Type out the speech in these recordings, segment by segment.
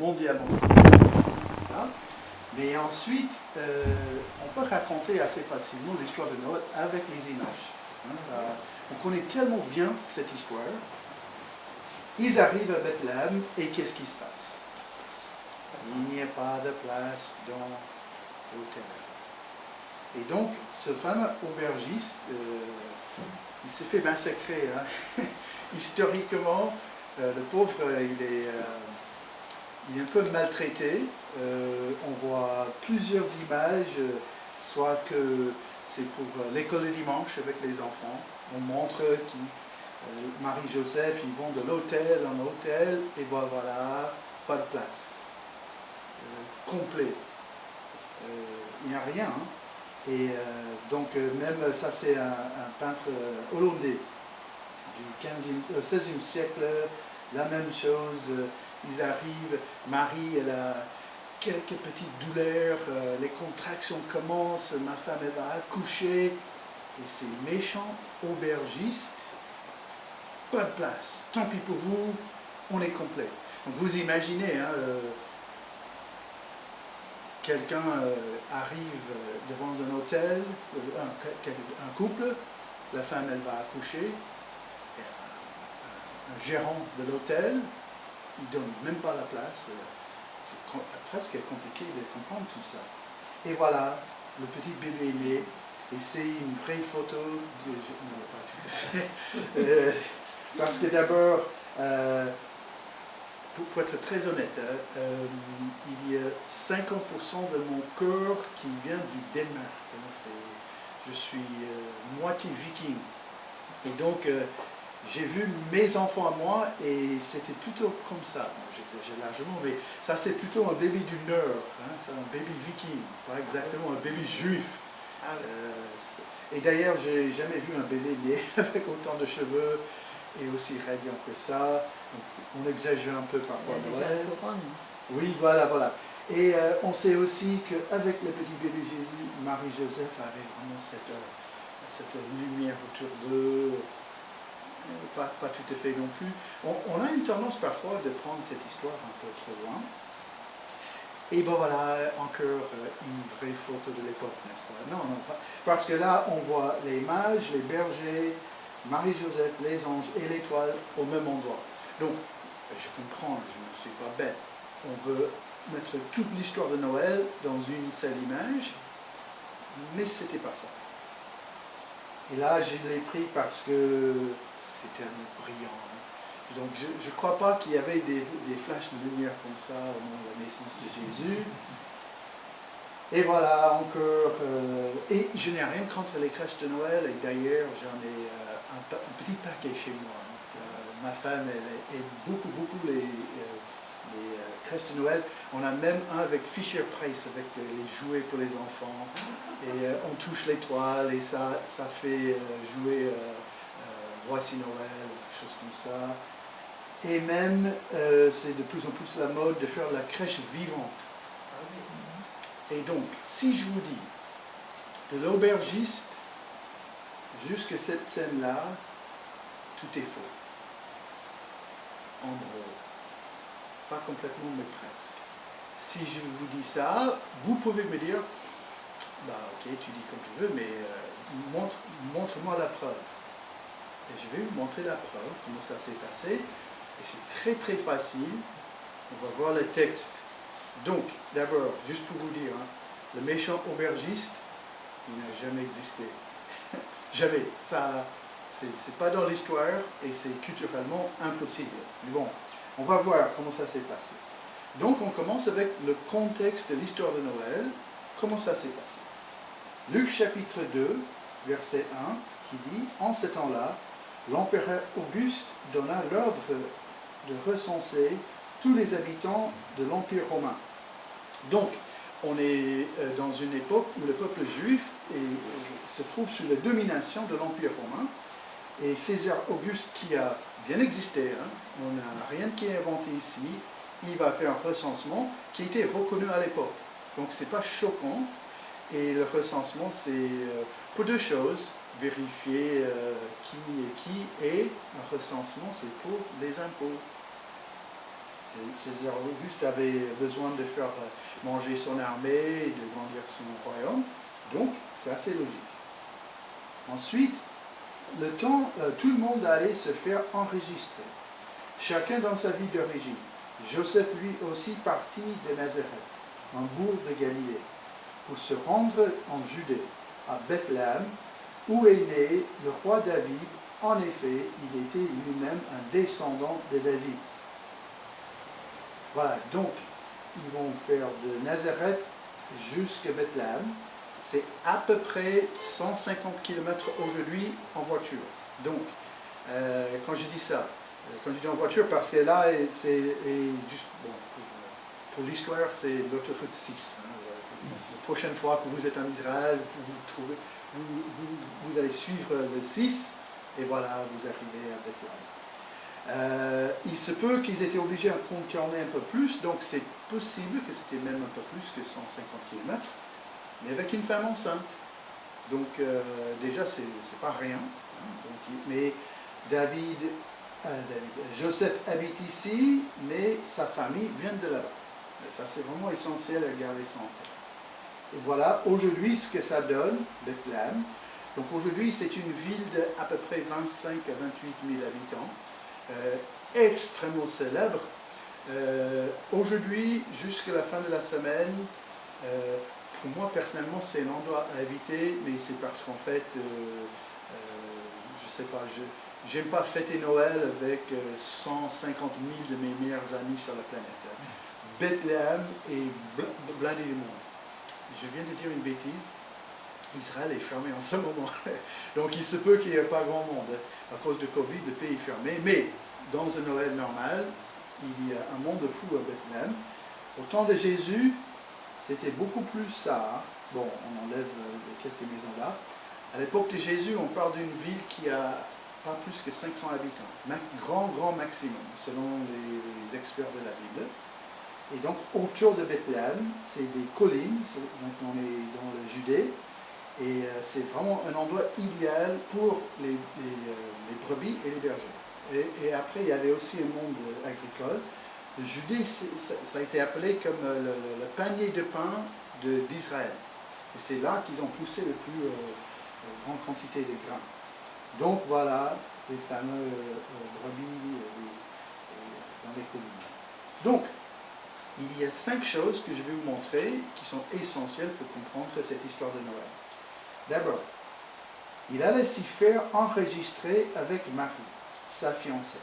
mondialement. Ça. Mais ensuite, on peut raconter assez facilement l'histoire de Noël avec les images. Hein, on connaît tellement bien cette histoire. Ils arrivent à Bethléem et qu'est-ce qui se passe? Il n'y a pas de place dans l'hôtel. Et donc, ce fameux aubergiste, il s'est fait massacrer. Hein. Historiquement, le pauvre, il est un peu maltraité. On voit plusieurs images, soit que c'est pour l'école du dimanche avec les enfants. On montre que Marie-Joseph, ils vont de l'hôtel en hôtel, et voilà, pas de place. Complet. Il n'y a rien. Hein. Et donc, même ça, c'est un peintre hollandais du 16e siècle, la même chose. Ils arrivent, Marie, elle a quelques petites douleurs, les contractions commencent, ma femme, elle va accoucher, et ces méchants aubergistes, pas de place, tant pis pour vous, on est complet. Donc vous imaginez, hein, quelqu'un arrive devant un hôtel, un couple, la femme, elle va accoucher, un gérant de l'hôtel, il ne donne même pas la place. C'est presque compliqué de comprendre tout ça. Et voilà, le petit bébé est né, et c'est une vraie photo de... Non, pas tout à fait. Parce que d'abord, pour être très honnête, il y a 50% de mon cœur qui vient du Danemark. Je suis moitié viking. Et donc, j'ai vu mes enfants à moi et c'était plutôt comme ça. J'exagère largement, mais ça c'est plutôt un bébé du Nord. Hein, c'est un bébé viking, pas exactement un bébé juif. Et d'ailleurs, j'ai jamais vu un bébé né avec autant de cheveux et aussi radiant que ça. Donc, on exagère un peu parfois. Oui, voilà. Et on sait aussi qu'avec le petit bébé Jésus, Marie-Joseph avait vraiment cette lumière autour d'eux. Pas tout à fait non plus. On a une tendance parfois de prendre cette histoire un peu trop loin. Et bon voilà, encore une vraie photo de l'époque, n'est-ce pas? Non, pas. Parce que là, on voit les mages, les bergers, Marie-Joseph, les anges et l'étoile au même endroit. Donc, je comprends, je ne suis pas bête. On veut mettre toute l'histoire de Noël dans une seule image, mais c'était pas ça. Et là, je l'ai pris parce que c'est tellement brillant. Hein. Donc, je ne crois pas qu'il y avait des flashs de lumière comme ça au moment de la naissance de Jésus. Et voilà, encore. Et je n'ai rien contre les crèches de Noël. Et d'ailleurs, j'en ai un petit paquet chez moi. Donc, ma femme, elle aime beaucoup les crèches de Noël. On a même un avec Fisher Price, avec les jouets pour les enfants. Et on touche l'étoile et ça fait jouer Voici Noël, quelque chose comme ça. Et même, c'est de plus en plus la mode de faire la crèche vivante. Et donc, si je vous dis, de l'aubergiste jusqu'à cette scène-là, tout est faux. En gros. Pas complètement, mais presque. Si je vous dis ça, vous pouvez me dire, bah ok, tu dis comme tu veux, mais montre-moi la preuve. Et je vais vous montrer la preuve, comment ça s'est passé. Et c'est très très facile. On va voir le texte. Donc, d'abord, juste pour vous dire, hein, le méchant aubergiste, il n'a jamais existé. Jamais. Ça, c'est pas dans l'histoire et c'est culturellement impossible. Mais bon, on va voir comment ça s'est passé. Donc, on commence avec le contexte de l'histoire de Noël. Comment ça s'est passé? Luc chapitre 2, verset 1, qui dit « En ce temps-là, l'empereur Auguste donna l'ordre de recenser tous les habitants de l'Empire romain. » Donc, on est dans une époque où le peuple juif se trouve sous la domination de l'Empire romain. Et César Auguste, qui a bien existé, hein, on n'a rien qui est inventé ici, il va faire un recensement qui était reconnu à l'époque. Donc, ce n'est pas choquant. Et le recensement, c'est pour deux choses. Vérifier qui est qui, et un recensement, c'est pour les impôts. C'est-à-dire, Auguste avait besoin de faire manger son armée, de grandir son royaume. Donc, c'est assez logique. Ensuite, tout le monde allait se faire enregistrer. Chacun dans sa vie d'origine. Joseph, lui aussi, partit de Nazareth, un bourg de Galilée, pour se rendre en Judée, à Bethléem, où est né le roi David. En effet, il était lui-même un descendant de David. Voilà, donc, ils vont faire de Nazareth jusqu'à Bethléem. C'est à peu près 150 km aujourd'hui en voiture. Donc, quand je dis ça, quand je dis en voiture, parce que là, c'est juste, bon, pour l'histoire, c'est l'autoroute 6. Hein. La prochaine fois que vous êtes en Israël, vous allez suivre le 6, et voilà, vous arrivez à Bethléem. Il se peut qu'ils étaient obligés à contourner un peu plus, donc c'est possible que c'était même un peu plus que 150 km, mais avec une femme enceinte. Donc déjà, c'est pas rien. Hein, donc, mais Joseph habite ici, mais sa famille vient de là-bas. Ça, c'est vraiment essentiel à garder ça en tête. Et voilà, aujourd'hui, ce que ça donne, Bethléem. Donc aujourd'hui, c'est une ville d'à peu près 25 à 28 000 habitants, extrêmement célèbre. Aujourd'hui, jusqu'à la fin de la semaine, pour moi, personnellement, c'est un endroit à éviter, mais c'est parce qu'en fait, je sais pas, j'aime pas fêter Noël avec 150 000 de mes meilleurs amis sur la planète. Bethléem est blindé du monde. Je viens de dire une bêtise. Israël est fermé en ce moment. Donc il se peut qu'il n'y ait pas grand monde. À cause de Covid, le pays est fermé. Mais dans un Noël normal, il y a un monde fou à Bethléem. Au temps de Jésus, c'était beaucoup plus ça. Bon, on enlève quelques maisons là. À l'époque de Jésus, on parle d'une ville qui a pas plus que 500 habitants. Grand maximum, selon les experts de la Bible. Et donc, autour de Bethléem, c'est des collines, donc on est dans le Judée, et c'est vraiment un endroit idéal pour les brebis et les bergers. Et après, il y avait aussi un monde agricole. Le Judée, ça a été appelé comme le panier de pain d'Israël. Et c'est là qu'ils ont poussé le plus grande quantité de grains. Donc voilà, les fameux brebis dans les collines. Donc, il y a 5 choses que je vais vous montrer qui sont essentielles pour comprendre cette histoire de Noël. D'abord, il allait s'y faire enregistrer avec Marie, sa fiancée,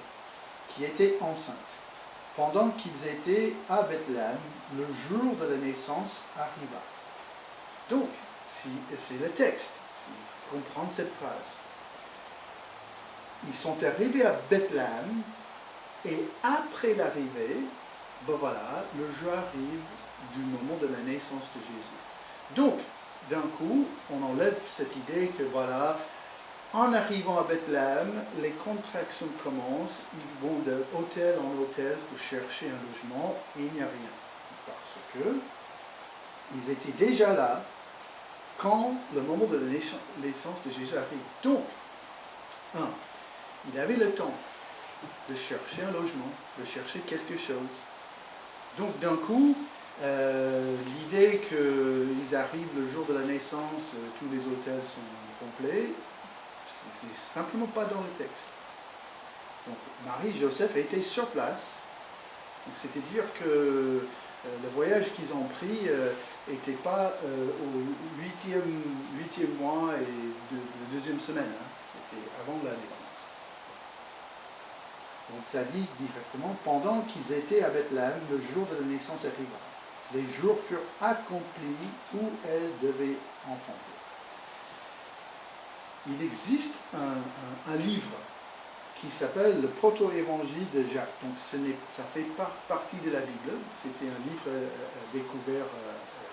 qui était enceinte, pendant qu'ils étaient à Bethléem, le jour de la naissance arriva. Donc, c'est le texte, il faut comprendre cette phrase. Ils sont arrivés à Bethléem, et après l'arrivée, ben voilà, le jour arrive du moment de la naissance de Jésus. Donc, d'un coup, on enlève cette idée que voilà, en arrivant à Bethléem, les contractions commencent, ils vont d'hôtel en hôtel pour chercher un logement, et il n'y a rien. Parce que ils étaient déjà là quand le moment de la naissance de Jésus arrive. Donc, il avait le temps de chercher un logement, de chercher quelque chose. Donc d'un coup, l'idée qu'ils arrivent le jour de la naissance, tous les hôtels sont complets, c'est simplement pas dans le texte. Donc Marie et Joseph étaient sur place. Donc c'est-à-dire que le voyage qu'ils ont pris n'était pas au 8e mois et de 2e semaine. Hein. C'était avant la naissance. Donc ça dit directement, pendant qu'ils étaient à Bethléem, le jour de la naissance arriva. Les jours furent accomplis où elle devait enfanter. Il existe un livre qui s'appelle le Proto-Évangile de Jacques. Donc ça fait pas partie de la Bible. C'était un livre découvert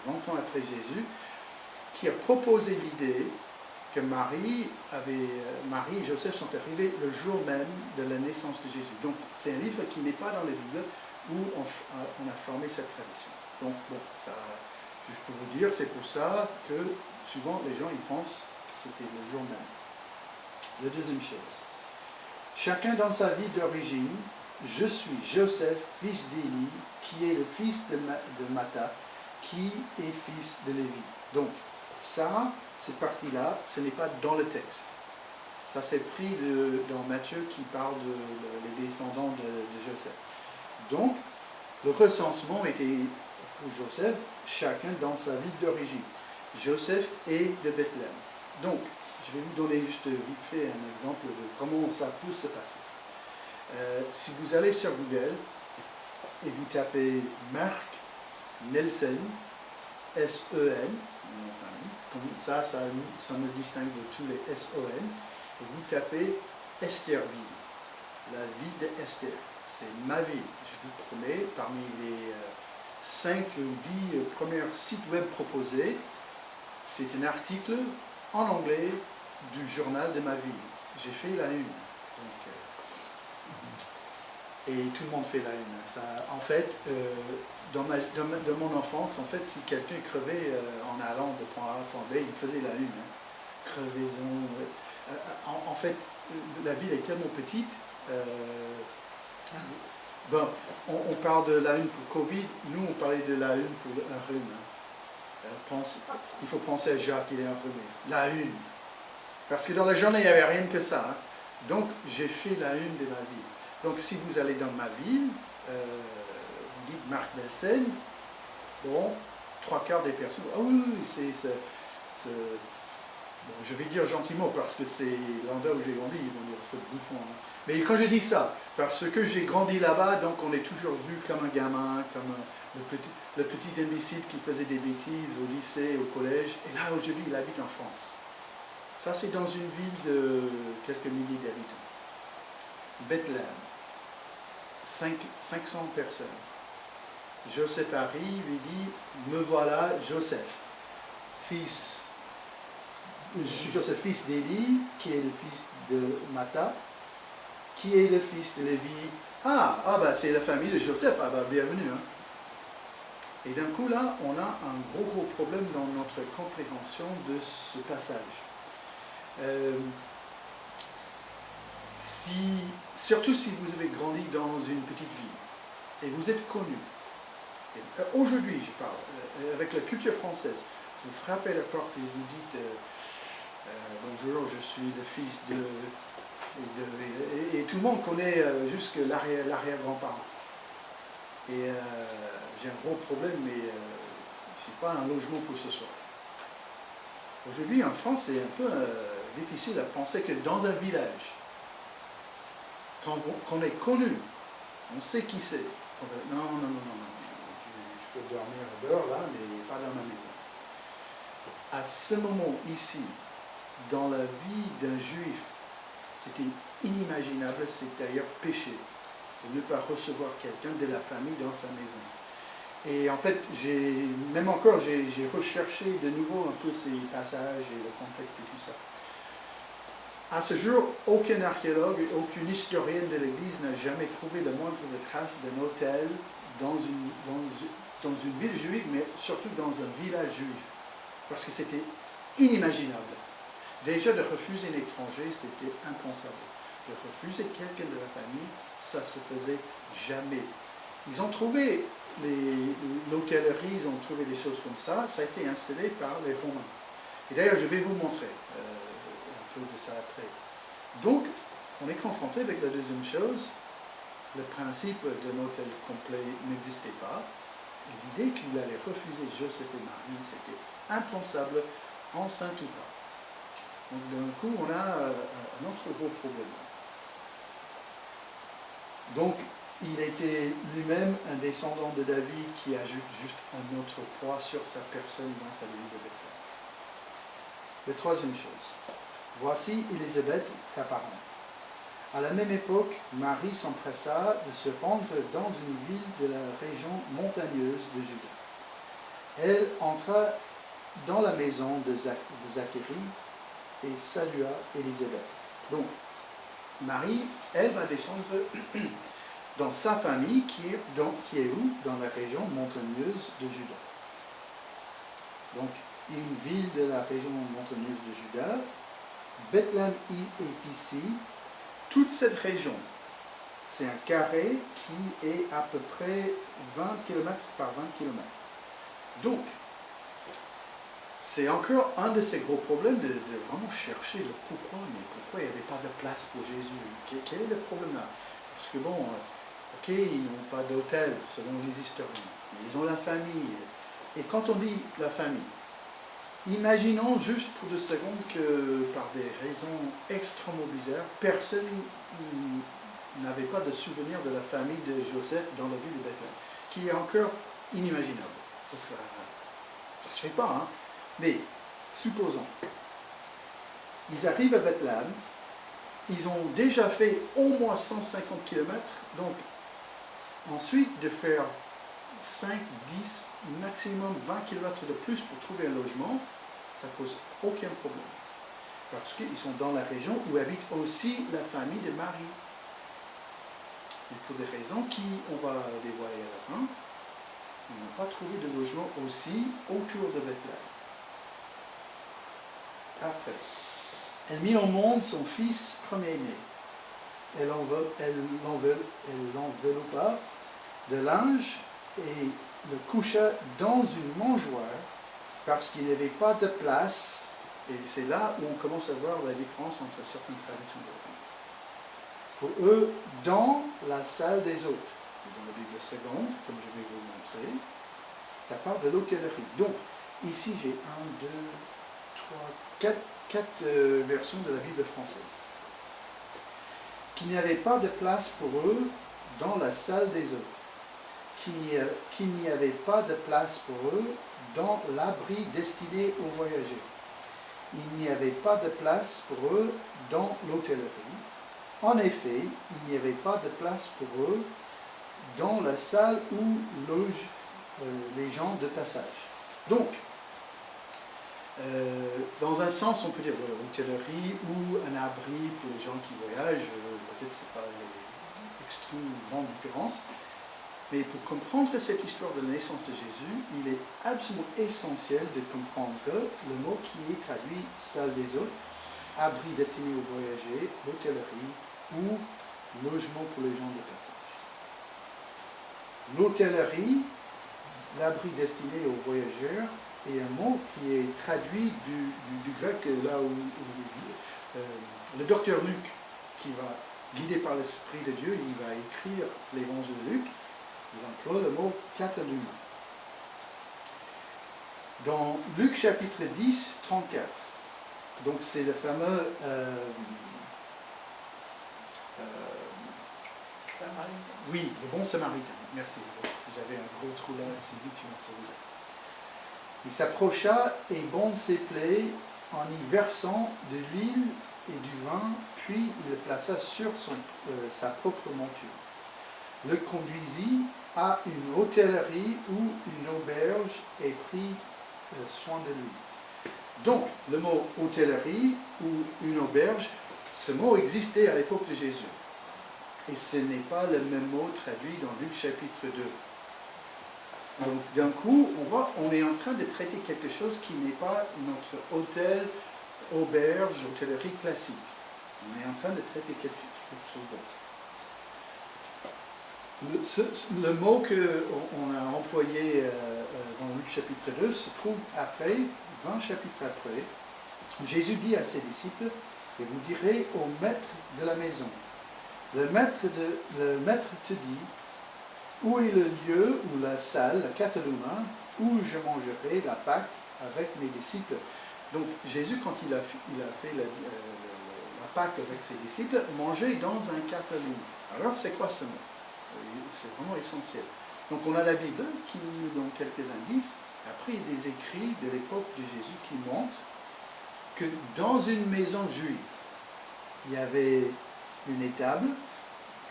longtemps après Jésus, qui a proposé l'idée que Marie et Joseph sont arrivés le jour même de la naissance de Jésus. Donc c'est un livre qui n'est pas dans la Bible où on a formé cette tradition. Donc bon, ça, je peux vous dire, c'est pour ça que souvent les gens ils pensent que c'était le jour même. La deuxième chose, chacun dans sa vie d'origine, je suis Joseph, fils d'Élie, qui est le fils de Matthat, qui est fils de Lévi. Donc, ça, cette partie-là, ce n'est pas dans le texte. Ça, c'est pris dans Matthieu qui parle des descendants de Joseph. Donc, le recensement était pour Joseph, chacun dans sa ville d'origine. Joseph est de Bethléem. Donc, je vais vous donner juste vite fait un exemple de comment ça peut se passer. Si vous allez sur Google et vous tapez Marc Nelson, S-E-N, comme ça me distingue de tous les S-O-N, et vous tapez Estherville, la ville d'Esther. C'est ma ville. Je vous promets, parmi les 5 ou 10 premiers sites web proposés, c'est un article en anglais du journal de ma ville. J'ai fait la une. Donc, et tout le monde fait la une. Ça, en fait, dans mon enfance, en fait, si quelqu'un crevait en allant de point A à point B, il faisait la une. Crevaison. En fait, la ville est tellement petite. Bon, on parle de la une pour Covid, nous on parlait de la une pour un rhume. Il faut penser à Jacques, il est enrhumé. La une. Parce que dans la journée, il n'y avait rien que ça. Hein. Donc, j'ai fait la une de ma ville. Donc, si vous allez dans ma ville, vous dites Marc Nelson, bon, 3/4 des personnes, ah oui, c'est bon, je vais dire gentiment parce que c'est l'endroit où j'ai grandi, ils vont dire c'est bouffon. Hein. Mais quand je dis ça, parce que j'ai grandi là-bas, donc on est toujours vu comme un gamin, comme le petit imbécile qui faisait des bêtises au lycée, au collège, et là aujourd'hui il habite en France. Ça c'est dans une ville de quelques milliers d'habitants. Bethléem, 500 personnes. Joseph arrive et dit, me voilà Joseph, fils d'Élie, qui est le fils de Matthat, qui est le fils de Lévi. Bah c'est la famille de Joseph, bah bienvenue. Hein. Et d'un coup là, on a un gros problème dans notre compréhension de ce passage. Surtout si vous avez grandi dans une petite ville, et vous êtes connu. Aujourd'hui, je parle, avec la culture française, vous frappez la porte et vous dites bonjour, je suis le fils de... Et tout le monde connaît jusque l'arrière-grand-parent. Et j'ai un gros problème, mais je n'ai pas un logement pour ce soir. Aujourd'hui, en France, c'est un peu difficile à penser que dans un village, quand on est connu, on sait qui c'est. Non, je peux dormir dehors là, mais pas dans ma maison. À ce moment ici, dans la vie d'un juif, c'était inimaginable, c'est d'ailleurs péché de ne pas recevoir quelqu'un de la famille dans sa maison. Et en fait, j'ai recherché de nouveau un peu ces passages et le contexte et tout ça. À ce jour, aucun archéologue et aucune historienne de l'Église n'a jamais trouvé la moindre trace d'un hôtel dans une ville juive, mais surtout dans un village juif. Parce que c'était inimaginable. Déjà, de refuser un étranger, c'était impensable. De refuser quelqu'un de la famille, ça ne se faisait jamais. Ils ont trouvé l'hôtellerie, ils ont trouvé des choses comme ça. Ça a été installé par les Romains. Et d'ailleurs, je vais vous montrer un peu de ça après. Donc, on est confronté avec la deuxième chose. Le principe d'un hôtel complet n'existait pas. L'idée qu'il allait refuser Joseph et Marie, c'était impensable en Saint-Ouvra. Donc d'un coup, on a un autre gros problème. Donc, il était lui-même un descendant de David qui ajoute juste un autre poids sur sa personne dans sa vie de Bethléem. La troisième chose. Voici Élisabeth, ta parente. À la même époque, Marie s'empressa de se rendre dans une ville de la région montagneuse de Juda. Elle entra dans la maison de Zacharie et salua Élisabeth. Donc, Marie, elle va descendre dans sa famille qui est où? Dans la région montagneuse de Juda. Donc, une ville de la région montagneuse de Juda. Bethléem est ici. Toute cette région, c'est un carré qui est à peu près 20 km par 20 km. Donc, c'est encore un de ces gros problèmes de vraiment chercher le pourquoi, mais pourquoi il n'y avait pas de place pour Jésus? Quel est le problème là? Parce que bon, ok, ils n'ont pas d'hôtel selon les historiens, mais ils ont la famille. Et quand on dit la famille, imaginons juste pour 2 secondes que par des raisons extrêmement bizarres, personne n'avait pas de souvenir de la famille de Joseph dans la ville de Bethléem, qui est encore inimaginable. Ça ne se fait pas, hein. Mais, supposons, ils arrivent à Bethléem, ils ont déjà fait au moins 150 km, donc ensuite de faire 5, 10, maximum 20 km de plus pour trouver un logement, ça ne pose aucun problème. Parce qu'ils sont dans la région où habite aussi la famille de Marie. Et pour des raisons qui, on va les voir à la fin, ils n'ont pas trouvé de logement aussi autour de Bethléem. Après, elle mit au monde son fils premier-né. Elle l'enveloppa de linge et le coucha dans une mangeoire parce qu'il n'y avait pas de place. Et c'est là où on commence à voir la différence entre certaines traductions de la Bible. Pour eux, dans la salle des hôtes. Dans la Bible seconde, comme je vais vous montrer, ça parle de l'hôtellerie. Donc, ici j'ai 1, 2, 3, 4 versions de la Bible française. Qu'il n'y avait pas de place pour eux dans la salle des hôtes. Qu'il n'y avait pas de place pour eux dans l'abri destiné aux voyageurs. Il n'y avait pas de place pour eux dans l'hôtellerie. En effet, il n'y avait pas de place pour eux dans la salle où logent les gens de passage. Donc, dans un sens, on peut dire l'hôtellerie ou un abri pour les gens qui voyagent, peut-être ce n'est pas l'extrême grande différence, mais pour comprendre cette histoire de la naissance de Jésus, il est absolument essentiel de comprendre que le mot qui est traduit salle des hôtes, abri destiné aux voyageurs, l'hôtellerie ou logement pour les gens de passage. L'hôtellerie, l'abri destiné aux voyageurs, est un mot qui est traduit du grec, là où le docteur Luc, qui va, guidé par l'Esprit de Dieu, il va écrire l'évangile de Luc, il emploie le mot kataluma. Dans Luc chapitre 10, 34, donc c'est le fameux oui, le bon samaritain, merci, j'avais un gros trou là, c'est vite tu m'as sauvé. Il s'approcha et bond ses plaies en y versant de l'huile et du vin, puis il le plaça sur sa propre monture. Le conduisit à une hôtellerie ou une auberge et prit soin de lui. Donc, le mot hôtellerie ou une auberge, ce mot existait à l'époque de Jésus. Et ce n'est pas le même mot traduit dans Luc chapitre 2. Donc, d'un coup, on voit, on est en train de traiter quelque chose qui n'est pas notre hôtel, auberge, hôtellerie classique. On est en train de traiter quelque chose d'autre. Le mot qu'on a employé dans Luc chapitre 2 se trouve après, 20 chapitres après, où Jésus dit à ses disciples, et vous direz au maître de la maison, le maître te dit, où est le lieu ou la salle, la kataluma, où je mangerai la Pâque avec mes disciples. Donc Jésus, quand il a fait la Pâque avec ses disciples, mangeait dans un kataluma. Alors c'est quoi ce mot? C'est vraiment essentiel. Donc on a la Bible qui nous donne quelques indices. Après, il y a des écrits de l'époque de Jésus qui montrent que dans une maison juive, il y avait une étable,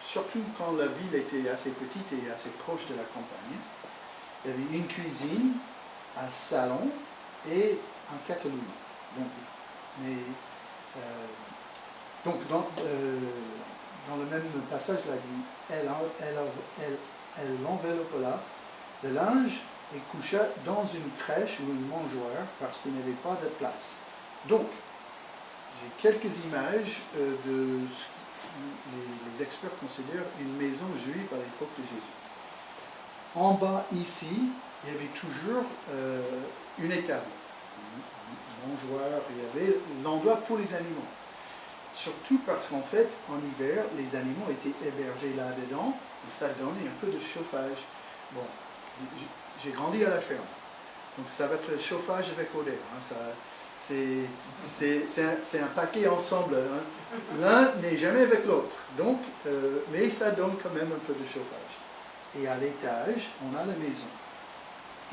surtout quand la ville était assez petite et assez proche de la campagne. Il y avait une cuisine, un salon et un kataluma. Donc dans le même passage, il a dit, elle l'enveloppa de linge et coucha dans une crèche ou une mangeoire parce qu'il n'y avait pas de place. Donc, j'ai quelques images de les experts considèrent une maison juive à l'époque de Jésus. En bas, ici, il y avait toujours une étable, un mangeoire, il y avait l'endroit pour les animaux. Surtout parce qu'en fait, en hiver, les animaux étaient hébergés là-dedans, et ça donnait un peu de chauffage. Bon, j'ai grandi à la ferme, donc ça va être le chauffage avec odeur. Hein, c'est un paquet ensemble. Hein. L'un n'est jamais avec l'autre, donc, mais ça donne quand même un peu de chauffage. Et à l'étage, on a la maison.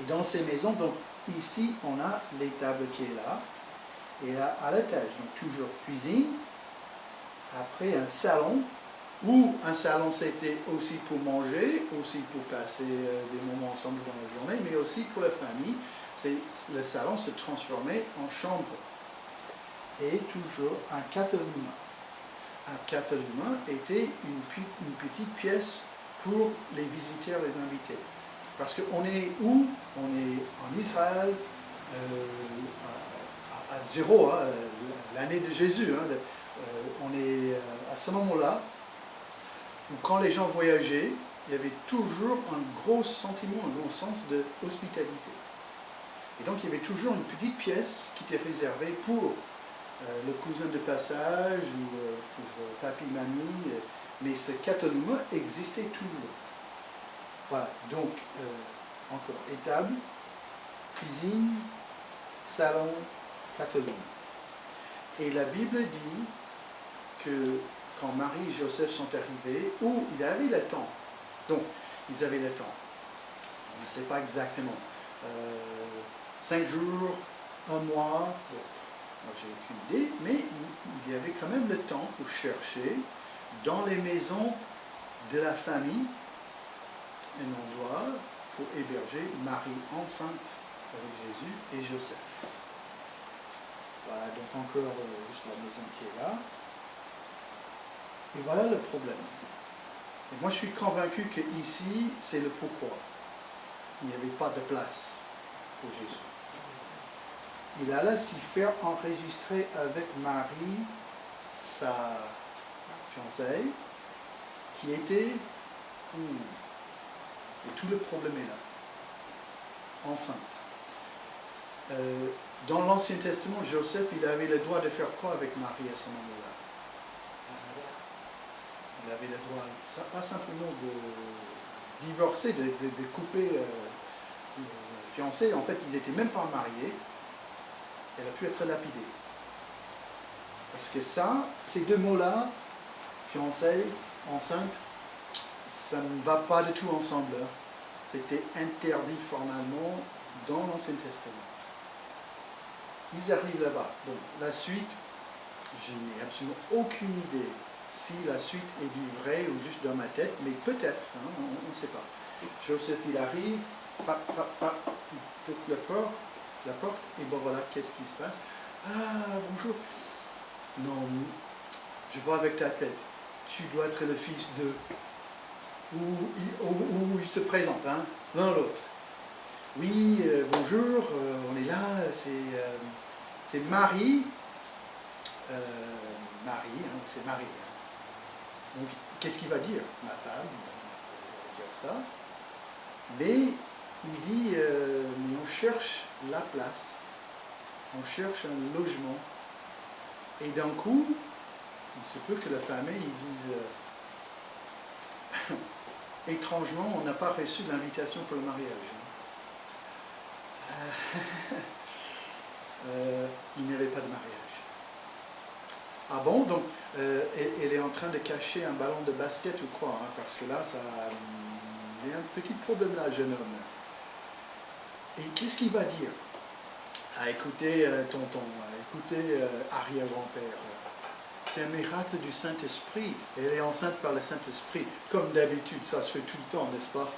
Et dans ces maisons, donc ici, on a l'étable qui est là, et là, à l'étage, donc toujours cuisine. Après un salon, où un salon c'était aussi pour manger, aussi pour passer des moments ensemble dans la journée, mais aussi pour la famille. Le salon se transformait en chambre. Et toujours un cataluma. Un cataluma était une petite pièce pour les visiteurs, les invités. Parce qu'on est où? On est en Israël, à zéro, hein, l'année de Jésus. Hein, on est à ce moment-là, où quand les gens voyageaient, il y avait toujours un gros sentiment, un gros sens d'hospitalité. Et donc il y avait toujours une petite pièce qui était réservée pour le cousin de passage ou pour papy, mamie, mais ce cataluma existait toujours. Voilà, donc encore étable, cuisine, salon, cataluma. Et la Bible dit que quand Marie et Joseph sont arrivés, où il avait le temps, donc ils avaient le temps, on ne sait pas exactement, 5 jours, 1 mois, bon, moi j'ai aucune idée, mais il y avait quand même le temps pour chercher dans les maisons de la famille un endroit pour héberger Marie enceinte avec Jésus et Joseph. Voilà, donc encore juste la maison qui est là. Et voilà le problème. Et moi je suis convaincu que ici c'est le pourquoi. Il n'y avait pas de place pour Jésus. Il alla s'y faire enregistrer avec Marie, sa fiancée, qui était, et tout le problème est là, enceinte. Dans l'Ancien Testament, Joseph, il avait le droit de faire quoi avec Marie à ce moment-là? Il avait le droit, pas simplement de divorcer, de couper le fiancé. En fait, ils n'étaient même pas mariés. Elle a pu être lapidée. Parce que ça, ces deux mots-là, fiancée, enceinte, ça ne va pas du tout ensemble. C'était interdit formellement dans l'Ancien Testament. Ils arrivent là-bas. Bon, la suite, je n'ai absolument aucune idée si la suite est du vrai ou juste dans ma tête, mais peut-être, hein, on ne sait pas. Joseph, il arrive, il toque la porte, et bon voilà, qu'est-ce qui se passe? Ah, bonjour. Non, je vois avec ta tête, tu dois être le fils de... Où il se présente, hein, l'un l'autre. Oui, bonjour, on est là, c'est Marie. Marie, hein, c'est Marie. Hein. Donc, qu'est-ce qu'il va dire? Ma femme, il va dire ça. Mais il dit, mais on cherche la place, on cherche un logement. Et d'un coup, il se peut que la famille dise, étrangement, on n'a pas reçu l'invitation pour le mariage. Il n'y avait pas de mariage. Ah bon? Donc, elle est en train de cacher un ballon de basket ou quoi? Hein, parce que là, ça... il y a un petit problème là, jeune homme. Et qu'est-ce qu'il va dire? Ah, écoutez, tonton, écoutez, arrière-grand-père, c'est un miracle du Saint-Esprit. Elle est enceinte par le Saint-Esprit. Comme d'habitude, ça se fait tout le temps, n'est-ce pas?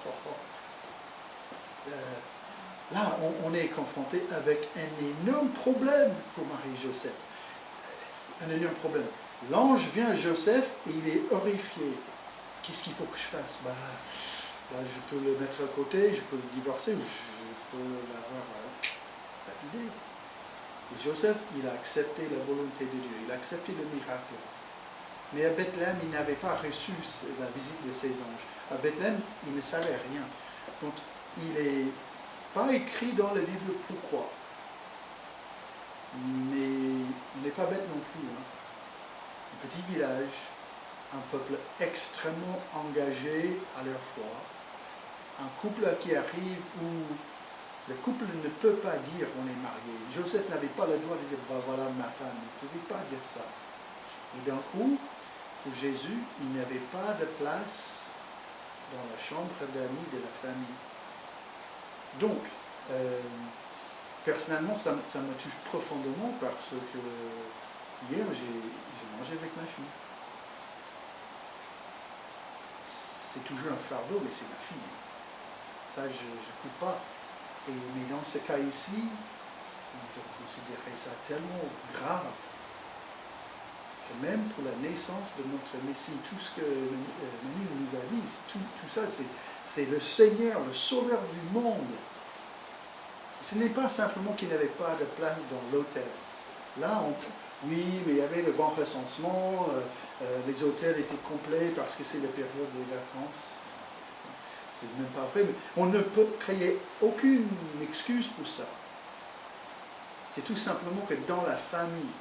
Là, on est confronté avec un énorme problème pour Marie et Joseph. Un énorme problème. L'ange vient à Joseph et il est horrifié. Qu'est-ce qu'il faut que je fasse? Bah, je peux le mettre à côté, je peux le divorcer, ou je peux l'avoir lapidé. Et Joseph, il a accepté la volonté de Dieu, il a accepté le miracle. Mais à Bethléem, il n'avait pas reçu la visite de ces anges. À Bethléem, il ne savait rien. Donc, il n'est pas écrit dans la Bible pourquoi. Mais on n'est pas bête non plus. Hein. Un petit village, un peuple extrêmement engagé à leur foi, un couple qui arrive où le couple ne peut pas dire on est marié. Joseph n'avait pas le droit de dire bah, voilà ma femme, il ne pouvait pas dire ça. Et d'un coup, pour Jésus, il n'y avait pas de place dans la chambre d'amis de la famille. Donc, personnellement, ça me touche profondément parce que hier, j'ai mangé avec ma fille. C'est toujours un fardeau, mais c'est ma fille. Ça, je ne coupe pas. Mais dans ce cas ici, ils ont considéré ça tellement grave que même pour la naissance de notre Messie, tout ce que Manu nous a dit, tout ça, c'est le Seigneur, le Sauveur du monde. Ce n'est pas simplement qu'il n'y avait pas de place dans l'hôtel. Là, oui, mais il y avait le grand recensement, les hôtels étaient complets parce que c'est la période des vacances. C'est même pas vrai, mais on ne peut créer aucune excuse pour ça. C'est tout simplement que dans la famille,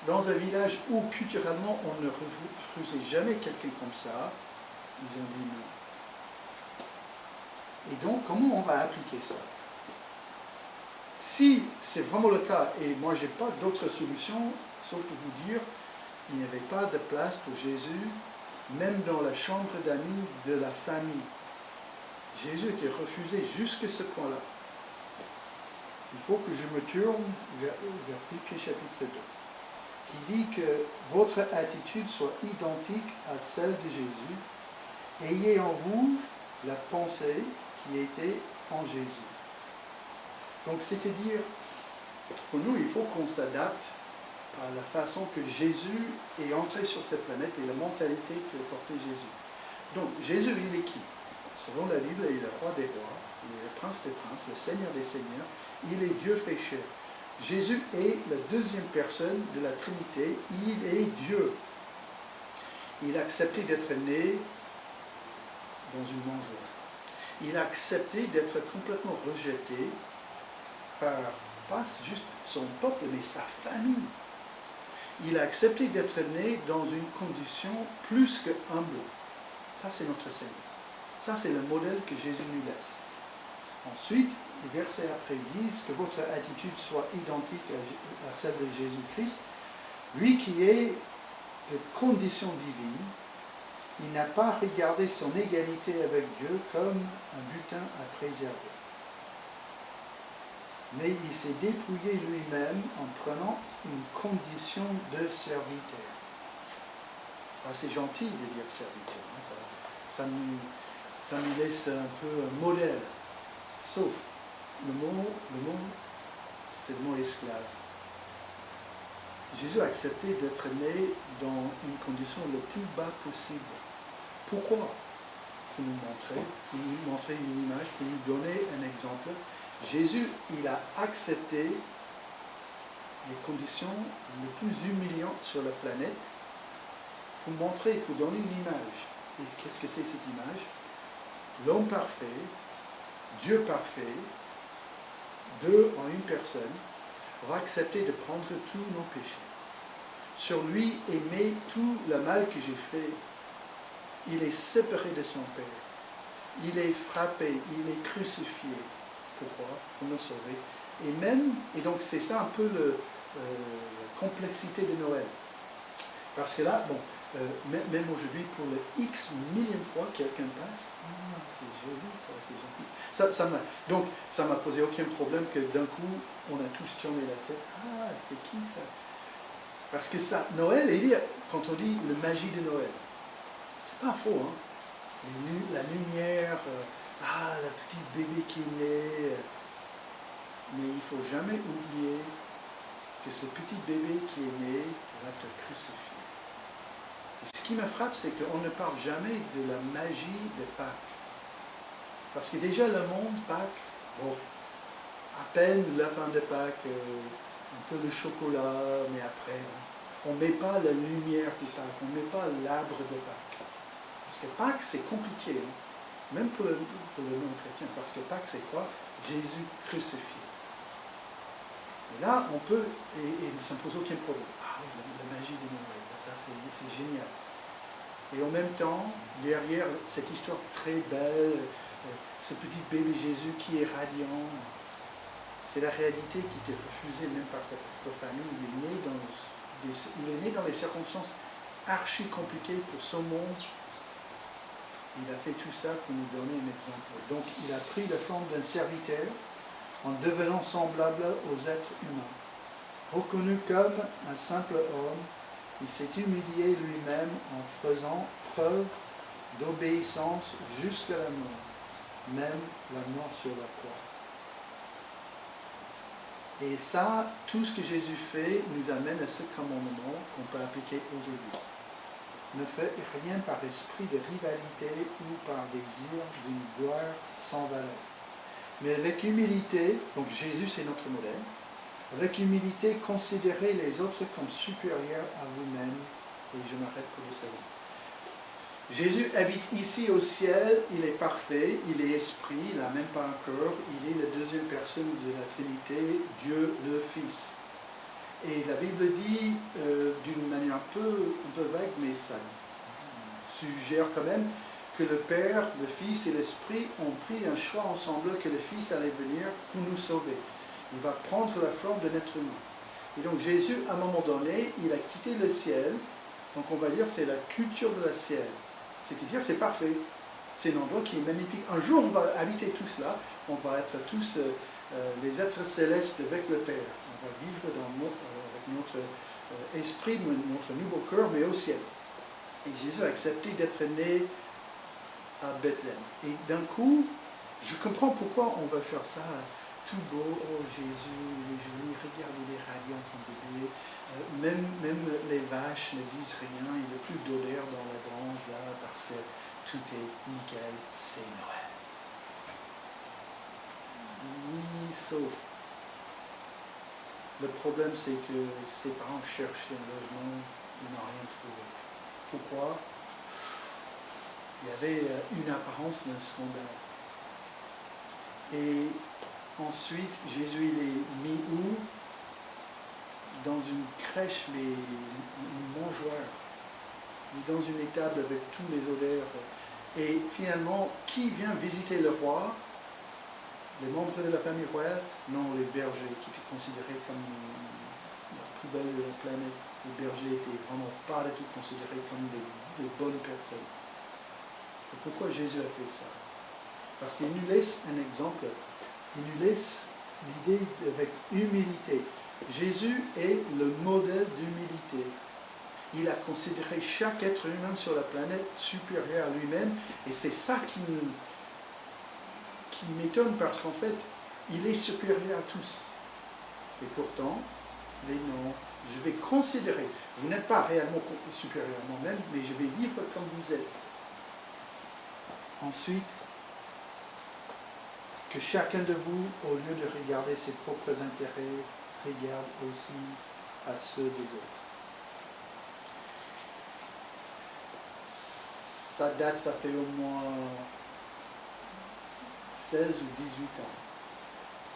dans un village où culturellement on ne refusait jamais quelqu'un comme ça, ils ont dit non. Et donc, comment on va appliquer ça? Si c'est vraiment le cas, et moi je n'ai pas d'autre solution, sauf de vous dire, il n'y avait pas de place pour Jésus, même dans la chambre d'amis de la famille. Jésus était refusé jusqu'à ce point-là. Il faut que je me tourne vers Philippiens chapitre 2, qui dit que votre attitude soit identique à celle de Jésus. Ayez en vous la pensée qui était en Jésus. Donc, c'est-à-dire, pour nous, il faut qu'on s'adapte à la façon que Jésus est entré sur cette planète et la mentalité que portait Jésus. Donc, Jésus, il est qui? Selon la Bible, il est le roi des rois, il est le prince des princes, le seigneur des seigneurs, il est Dieu fait chair. Jésus est la deuxième personne de la Trinité, il est Dieu. Il a accepté d'être né dans une mangeoire. Il a accepté d'être complètement rejeté par, pas juste son peuple, mais sa famille. Il a accepté d'être né dans une condition plus que humble. Ça, c'est notre Seigneur. Ça, c'est le modèle que Jésus nous laisse. Ensuite, les versets après disent que votre attitude soit identique à celle de Jésus-Christ. Lui qui est de condition divine, il n'a pas regardé son égalité avec Dieu comme un butin à préserver. Mais il s'est dépouillé lui-même en prenant une condition de serviteur. Ça, c'est gentil de dire serviteur. Hein, ça nous laisse un peu un modèle. Sauf, le mot c'est le mot esclave. Jésus a accepté d'être né dans une condition le plus bas possible. Pourquoi? Pour nous montrer une image, pour nous donner un exemple. Jésus, il a accepté les conditions les plus humiliantes sur la planète pour montrer, pour donner une image. Et qu'est-ce que c'est cette image? L'homme parfait, Dieu parfait, deux en une personne, aura accepté de prendre tous nos péchés. Sur lui aimer tout le mal que j'ai fait. Il est séparé de son Père. Il est frappé, il est crucifié. Pourquoi? Pour nous sauver. Et donc c'est ça un peu la complexité de Noël. Parce que là, bon, même aujourd'hui, pour le X millième fois, quelqu'un passe, ah, c'est joli, ça, c'est gentil. Donc, ça m'a posé aucun problème que d'un coup, on a tous tourné la tête. Ah, c'est qui ça? Parce que ça, Noël, quand on dit la magie de Noël, c'est pas faux, hein? La lumière, le petit bébé qui est né. Mais il ne faut jamais oublier que ce petit bébé qui est né va être crucifié. Et ce qui me frappe, c'est qu'on ne parle jamais de la magie de Pâques. Parce que déjà le monde, Pâques, bon, à peine le lapin de Pâques, un peu de chocolat, mais après, on ne met pas la lumière de Pâques, on ne met pas l'arbre de Pâques. Parce que Pâques, c'est compliqué, hein, même pour le non-chrétien, parce que Pâques, c'est quoi? Jésus crucifié. Et là, on peut, et ça ne pose aucun problème. Ah oui, la magie de Noël, ça c'est génial. Et en même temps, derrière cette histoire très belle, ce petit bébé Jésus qui est radiant, c'est la réalité qui était refusée même par sa propre famille. Il est né dans des circonstances archi compliquées pour son monde. Il a fait tout ça pour nous donner un exemple. Donc il a pris la forme d'un serviteur en devenant semblable aux êtres humains. Reconnu comme un simple homme, il s'est humilié lui-même en faisant preuve d'obéissance jusqu'à la mort, même la mort sur la croix. Et ça, tout ce que Jésus fait nous amène à ce commandement qu'on peut appliquer aujourd'hui. Ne faites rien par esprit de rivalité ou par désir d'une gloire sans valeur. Mais avec humilité, donc Jésus c'est notre modèle, avec humilité, considérez les autres comme supérieurs à vous-même. Et je m'arrête pour le salut. Jésus habite ici au ciel, il est parfait, il est esprit, il n'a même pas un corps, il est la deuxième personne de la Trinité, Dieu le Fils. Et la Bible dit, d'une manière un peu vague, mais ça suggère quand même, que le Père, le Fils et l'Esprit ont pris un choix ensemble que le Fils allait venir pour nous sauver. Il va prendre la forme d'un être humain. Et donc Jésus, à un moment donné, il a quitté le ciel, donc on va dire c'est la culture de la ciel. C'est-à-dire c'est parfait. C'est un endroit qui est magnifique. Un jour, on va habiter tout cela, on va être tous les êtres célestes avec le Père. On va vivre avec notre esprit, notre nouveau cœur, mais au ciel. Et Jésus a accepté d'être né à Bethléem. Et d'un coup, je comprends pourquoi on va faire ça tout beau. Oh Jésus, il est joli, regardez, il est radiant comme bébé. Même les vaches ne disent rien, il n'y a plus d'odeur dans la grange là, parce que tout est nickel, c'est Noël. Oui, sauf. Le problème, c'est que ses parents cherchaient un logement, ils n'ont rien trouvé. Pourquoi? Il y avait une apparence d'un scandale. Et ensuite, Jésus il est mis où? Dans une crèche, mais une mangeoire. Dans une étable avec tous les odeurs. Et finalement, qui vient visiter le roi? Les membres de la famille royale? Non, les bergers, qui étaient considérés comme la poubelle de la planète. Les bergers n'étaient vraiment pas du tout considérés comme des bonnes personnes. Et pourquoi Jésus a fait ça? Parce qu'il nous laisse un exemple. Il nous laisse l'idée avec humilité. Jésus est le modèle d'humilité. Il a considéré chaque être humain sur la planète supérieur à lui-même, et c'est ça qui m'étonne, parce qu'en fait, il est supérieur à tous. Et pourtant, mais non, je vais considérer, vous n'êtes pas réellement supérieur à moi-même, mais je vais vivre comme vous êtes. Ensuite, que chacun de vous, au lieu de regarder ses propres intérêts, regarde aussi à ceux des autres. Ça date, ça fait au moins 16 ou 18 ans.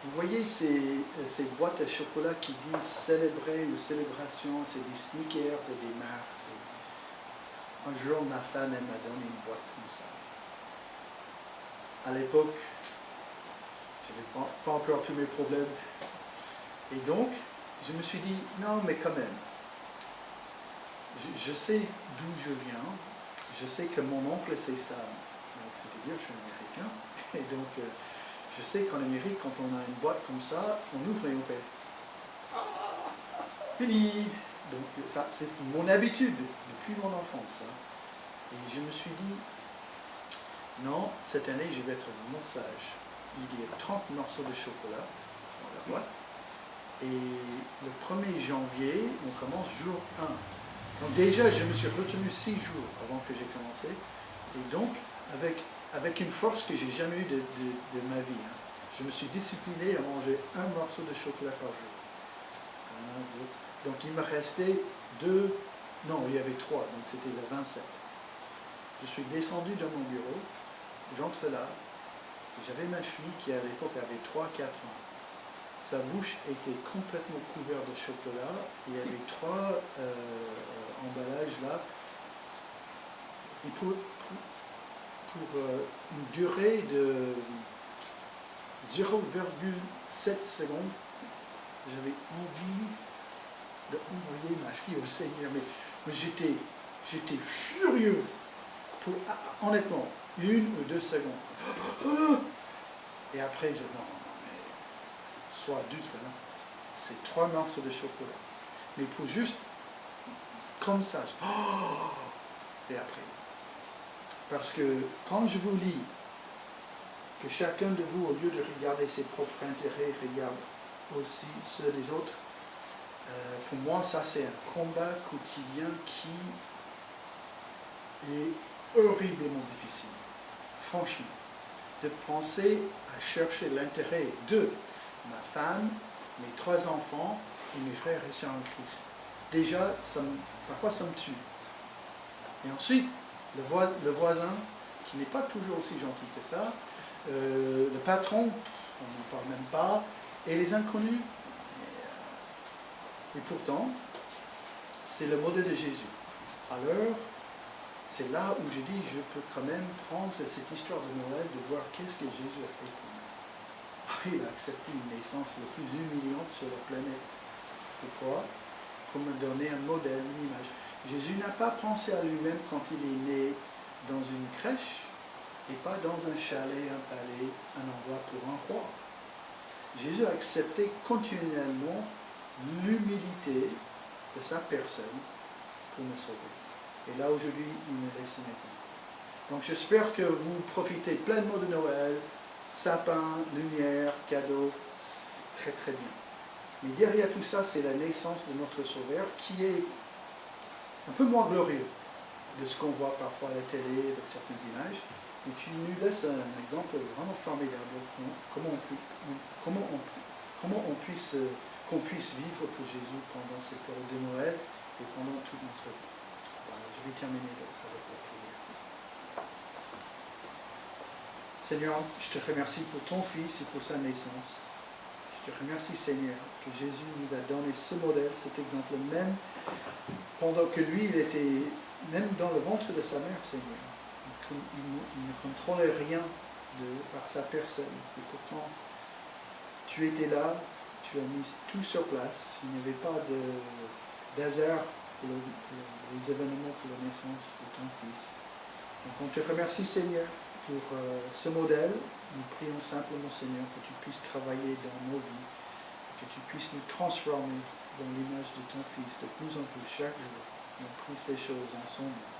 Vous voyez ces boîtes à chocolat qui disent célébrer ou célébration, c'est des Snickers et des Mars. Un jour, ma femme, elle m'a donné une boîte comme ça. À l'époque, je n'avais pas encore tous mes problèmes. Et donc, je me suis dit, non, mais quand même, je sais d'où je viens, je sais que mon oncle, c'est ça. C'est-à-dire, je suis américain, et donc, je sais qu'en Amérique, quand on a une boîte comme ça, on ouvre et on fait fini. Donc, ça, c'est mon habitude depuis mon enfance. Hein. Et je me suis dit, non, cette année, je vais être vraiment sage. Il y a 30 morceaux de chocolat dans la boîte. Et le 1er janvier, on commence jour 1. Donc déjà, je me suis retenu 6 jours avant que j'ai commencé. Et donc, avec une force que j'ai jamais eue de ma vie. Hein. Je me suis discipliné à manger un morceau de chocolat par jour. 1, 2. Donc il me restait 2, non, il y avait 3, donc c'était le 27. Je suis descendu dans mon bureau, j'entre là, j'avais ma fille qui à l'époque avait 3-4 ans. Sa bouche était complètement couverte de chocolat, il y avait 3 emballages là, et pour une durée de 0,7 secondes, j'avais envie d'envoyer ma fille au Seigneur, mais j'étais furieux, honnêtement, 1 ou 2 secondes. Et après, je dis, non, mais sois adulte, hein. C'est 3 morceaux de chocolat. Mais pour juste, comme ça, et après. Parce que quand je vous lis que chacun de vous, au lieu de regarder ses propres intérêts, regarde aussi ceux des autres, pour moi, ça c'est un combat quotidien qui est horriblement difficile. Franchement, de penser à chercher l'intérêt de ma femme, mes 3 enfants et mes frères et sœurs en Christ. Déjà, parfois ça me tue. Et ensuite, le voisin, qui n'est pas toujours aussi gentil que ça, le patron, on n'en parle même pas, et les inconnus. Et pourtant, c'est le modèle de Jésus. Alors, c'est là où je dis, je peux quand même prendre cette histoire de Noël, de voir qu'est-ce que Jésus a fait pour nous. Il a accepté une naissance la plus humiliante sur la planète. Pourquoi? Pour me donner un modèle, une image. Jésus n'a pas pensé à lui-même quand il est né dans une crèche, et pas dans un chalet, un palais, un endroit pour un roi. Jésus a accepté continuellement l'humilité de sa personne pour me sauver. Et là, aujourd'hui, il me laisse un exemple. Donc, j'espère que vous profitez pleinement de Noël, sapin, lumière, cadeaux, très très bien. Mais derrière tout ça, c'est la naissance de notre Sauveur qui est un peu moins glorieux de ce qu'on voit parfois à la télé avec certaines images, et qui nous laisse un exemple vraiment formidable, comment on puisse vivre pour Jésus pendant cette période de Noël et pendant toute notre vie. Voilà, je vais terminer avec la prière. Seigneur, je te remercie pour ton Fils et pour sa naissance. Je te remercie, Seigneur, que Jésus nous a donné ce modèle, cet exemple, même pendant que lui, il était même dans le ventre de sa mère, Seigneur. Il ne contrôlait rien par sa personne. Et pourtant, tu étais là, tu as mis tout sur place. Il n'y avait pas d'hasard pour les événements, pour la naissance de ton Fils. Donc on te remercie, Seigneur, pour ce modèle. Nous prions simplement, Seigneur, que tu puisses travailler dans nos vies, que tu puisses nous transformer dans l'image de ton Fils de plus en plus chaque jour. On prie ces choses en son nom.